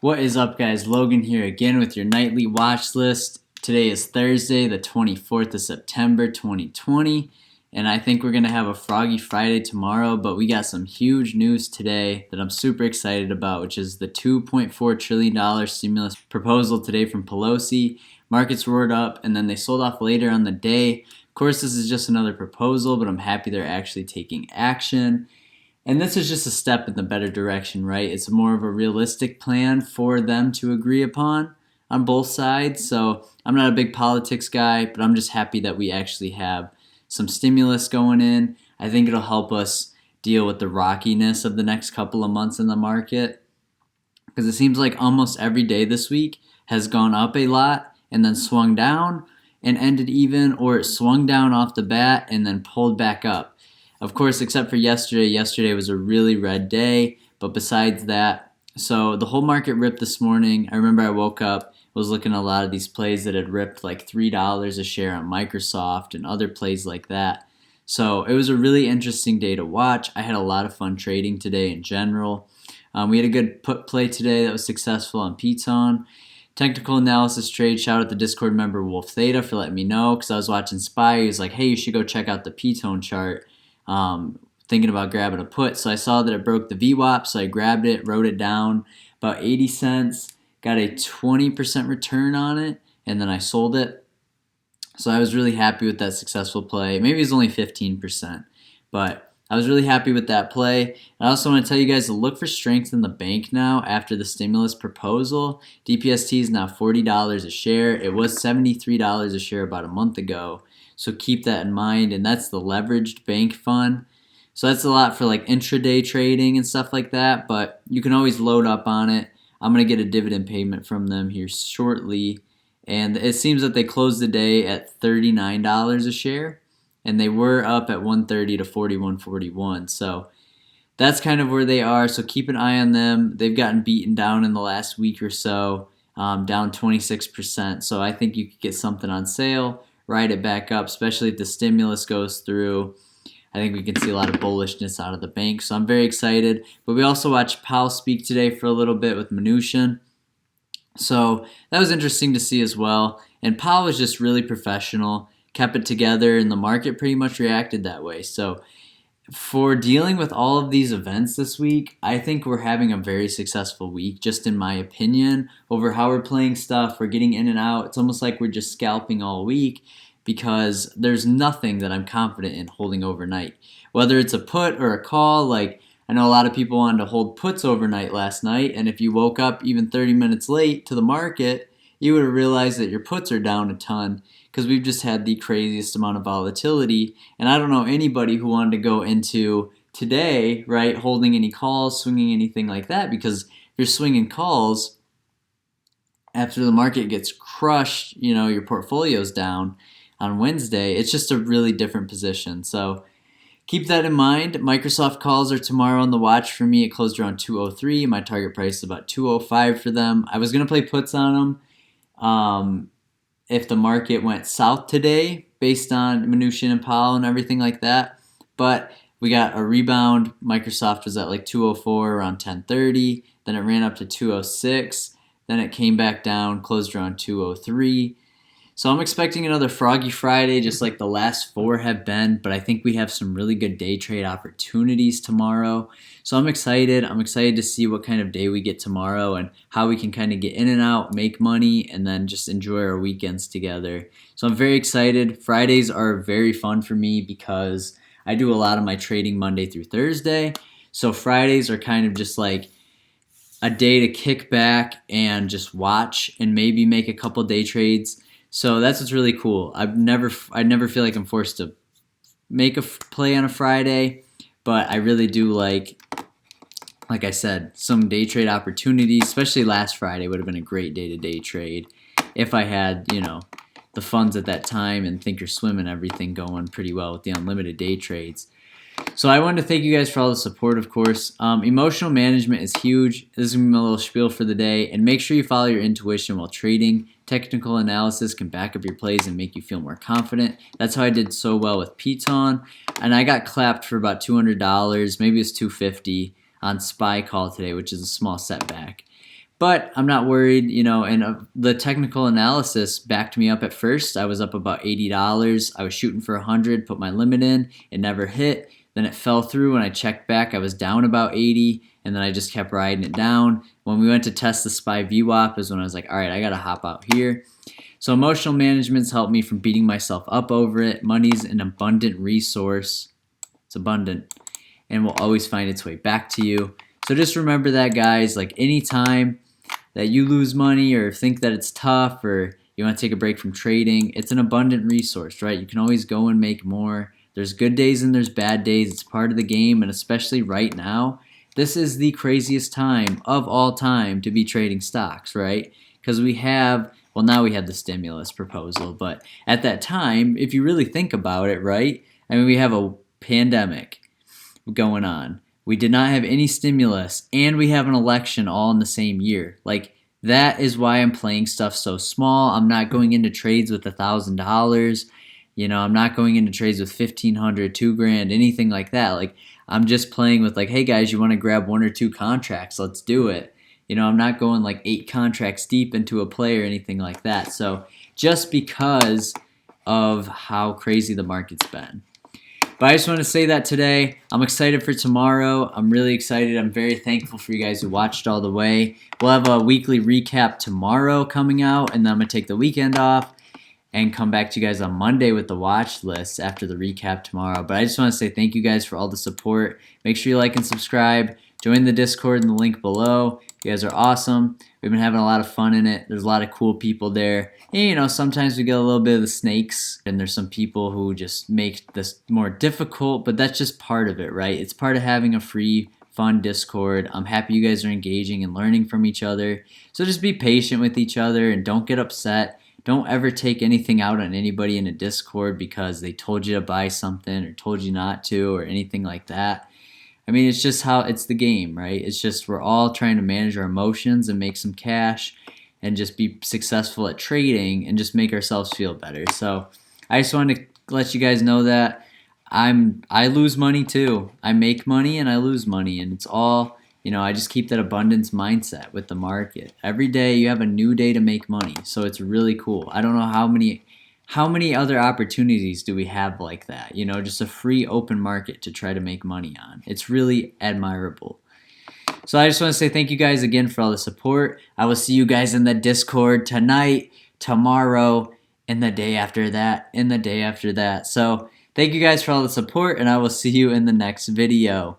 What is up, guys? Logan here again with your nightly watch list. Today is Thursday, the 24th of September, 2020, and I think we're going to have a froggy Friday tomorrow, but we got some huge news today that I'm super excited about, which is the $2.4 trillion stimulus proposal today from Pelosi. Markets roared up, and then they sold off later on the day. Of course, this is just another proposal, but I'm happy they're actually taking action. And this is just a step in the better direction, right? It's more of a realistic plan for them to agree upon on both sides. So I'm not a big politics guy, but I'm just happy that we actually have some stimulus going in. I think it'll help us deal with the rockiness of the next couple of months in the market, because it seems like almost every day this week has gone up a lot and then swung down and ended even, or it swung down off the bat and then pulled back up. Of course, except for yesterday. Yesterday was a really red day, but besides that, so the whole market ripped this morning. I remember I woke up, was looking at a lot of these plays that had ripped like $3 a share on Microsoft and other plays like that. So it was a really interesting day to watch. I had a lot of fun trading today in general. We had a good put play today that was successful on Piton. Technical analysis trade. Shout out the Discord member Wolf Theta for letting me know, because I was watching SPY. He was like, hey, you should go check out the Piton chart. Thinking about grabbing a put. So I saw that it broke the VWAP, so I grabbed it, wrote it down, about 80 cents, got a 20% return on it, and then I sold it. So I was really happy with that successful play. Maybe it was only 15%, but I was really happy with that play. I also want to tell you guys to look for strength in the bank now after the stimulus proposal. DPST is now $40 a share. It was $73 a share about a month ago. So keep that in mind, and that's the leveraged bank fund. So that's a lot for like intraday trading and stuff like that, but you can always load up on it. I'm going to get a dividend payment from them here shortly, and it seems that they closed the day at $39 a share, and they were up at 130 to 41.41. So that's kind of where they are, so keep an eye on them. They've gotten beaten down in the last week or so, down 26%, so I think you could get something on sale, ride it back up, especially if the stimulus goes through. I think we can see a lot of bullishness out of the bank, so I'm very excited. But we also watched Powell speak today for a little bit with Mnuchin, so that was interesting to see as well. And Powell was just really professional, kept it together, and the market pretty much reacted that way. So for dealing with all of these events this week, I think we're having a very successful week, just in my opinion, over how we're playing stuff. We're getting in and out. It's almost like we're just scalping all week, because there's nothing that I'm confident in holding overnight. Whether it's a put or a call, like I know a lot of people wanted to hold puts overnight last night, and if you woke up even 30 minutes late to the market, you would have realized that your puts are down a ton, because we've just had the craziest amount of volatility. And I don't know anybody who wanted to go into today, right, holding any calls, swinging anything like that, because if you're swinging calls after the market gets crushed, your portfolio's down on Wednesday, it's just a really different position. So keep that in mind. Microsoft calls are tomorrow on the watch for me. It closed around 203. My target price is about 205 for them. I was going to play puts on them. If the market went south today based on Mnuchin and Powell and everything like that. But we got a rebound. Microsoft was at like 204 around 10:30. Then it ran up to 206. Then it came back down, closed around 203. So I'm expecting another froggy Friday, just like the last four have been, but I think we have some really good day trade opportunities tomorrow. So I'm excited. I'm excited to see what kind of day we get tomorrow and how we can kind of get in and out, make money, and then just enjoy our weekends together. So I'm very excited. Fridays are very fun for me because I do a lot of my trading Monday through Thursday. So Fridays are kind of just like a day to kick back and just watch and maybe make a couple day trades. So that's what's really cool. I never feel like I'm forced to make a play on a Friday, but I really do like I said, some day trade opportunities. Especially last Friday would have been a great day to day trade if I had, the funds at that time and Thinkorswim and everything going pretty well with the unlimited day trades. So I wanted to thank you guys for all the support, of course. Emotional management is huge. This is going to be my little spiel for the day. And make sure you follow your intuition while trading. Technical analysis can back up your plays and make you feel more confident. That's how I did so well with Piton. And I got clapped for about $200. Maybe it's $250 on SPY call today, which is a small setback. But I'm not worried, and the technical analysis backed me up at first. I was up about $80. I was shooting for 100, put my limit in. It never hit. Then it fell through. When I checked back, I was down about 80, and then I just kept riding it down. When we went to test the SPY VWAP is when I was like, all right, I got to hop out here. So emotional management's helped me from beating myself up over it. Money's an abundant resource. It's abundant and will always find its way back to you. So just remember that, guys. Like, anytime that you lose money or think that it's tough or you want to take a break from trading, it's an abundant resource, right? You can always go and make more. There's good days and there's bad days. It's part of the game, and especially right now, this is the craziest time of all time to be trading stocks, right? Because now we have the stimulus proposal, but at that time, if you really think about it, right? I mean, we have a pandemic going on. We did not have any stimulus, and we have an election all in the same year. Like, that is why I'm playing stuff so small. I'm not going into trades with $1,000. I'm not going into trades with $1,500, $2,000, anything like that. Like, I'm just playing with like, hey guys, you want to grab 1 or 2 contracts? Let's do it. I'm not going like 8 contracts deep into a play or anything like that. So just because of how crazy the market's been. But I just want to say that today, I'm excited for tomorrow. I'm really excited. I'm very thankful for you guys who watched all the way. We'll have a weekly recap tomorrow coming out, and then I'm going to take the weekend off and come back to you guys on Monday with the watch list after the recap tomorrow. But I just want to say thank you guys for all the support. Make sure you like and subscribe. Join the Discord in the link below. You guys are awesome. We've been having a lot of fun in it. There's a lot of cool people there. And, sometimes we get a little bit of the snakes, and there's some people who just make this more difficult, but that's just part of it, right? It's part of having a free, fun Discord. I'm happy you guys are engaging and learning from each other. So just be patient with each other and don't get upset. Don't ever take anything out on anybody in a Discord because they told you to buy something or told you not to or anything like that. I mean, it's just how it's the game, right? It's just we're all trying to manage our emotions and make some cash and just be successful at trading and just make ourselves feel better. So I just wanted to let you guys know that I lose money too. I make money and I lose money, and it's all, I just keep that abundance mindset with the market. Every day you have a new day to make money. So it's really cool. I don't know how many other opportunities do we have like that? Just a free open market to try to make money on. It's really admirable. So I just want to say thank you guys again for all the support. I will see you guys in the Discord tonight, tomorrow, and the day after that, and the day after that. So thank you guys for all the support, and I will see you in the next video.